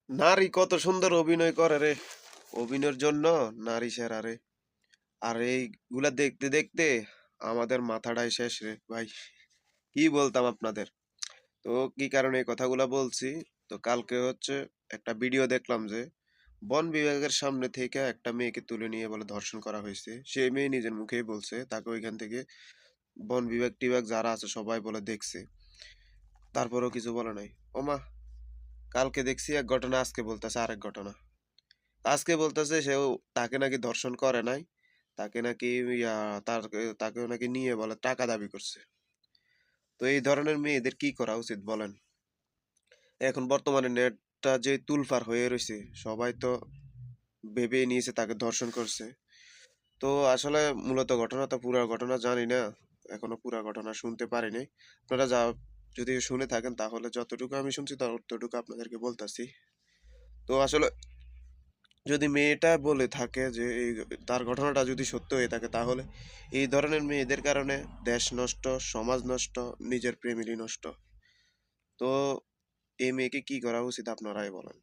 নারী কত সুন্দর অভিনয় করে রে। অভিনয়ের জন্য নারী সেরা রে। আর এইগুলা দেখতে দেখতে আমাদের মাথাটাই শেষ রে ভাই। কি বলতাম আপনাদের। তো কি কারণে এই কথাগুলা বলছি, তো কালকে হচ্ছে একটা ভিডিও দেখলাম যে বন বিভাগের সামনে থেকে একটা মেয়েকে তুলে নিয়ে বলে ধর্ষণ করা হয়েছে। সেই মেয়ে নিজের মুখেই বলছে তাকে ওইখান থেকে বন বিভাগ টিভাগ যারা আছে সবাই বলে দেখছে, তারপরেও কিছু বলে নাই। ওমা, কালকে দেখছি এক ঘটনা, আজকে বলতেছে আরেক ঘটনা। আজকে বলতেছে সেও তাকে নাকি ধর্ষণ করে নাই, তাকে নাকি ইয়া তার তাকেও নাকি নিয়ে বলে টাকা দাবি করছে। তো এই ধরনের মেয়েদের কি করা উচিত বলেন? এখন বর্তমানে নেটটা যে তুলপার হয়ে রয়েছে, সবাই তো ভেবে নিয়েছে তাকে ধর্ষণ করছে। তো আসলে মূলত ঘটনা তো পুরো ঘটনা জানি না, এখনো পুরো ঘটনা শুনতে পারিনি। আপনারা যা যদি শুনে থাকেন তাহলে যতটুকু আমি শুনছি ততটুকু আপনাদেরকে বলতাছি। তো আসলে যদি মেয়েটা বলে থাকে যে এই তার ঘটনাটা যদি সত্য হয়ে থাকে, তাহলে এই ধরনের মেয়েদের কারণে দেশ নষ্ট, সমাজ নষ্ট, নিজের ফ্যামিলি নষ্ট। তো এই মেয়েকে কি করা উচিত আপনারাই বলেন।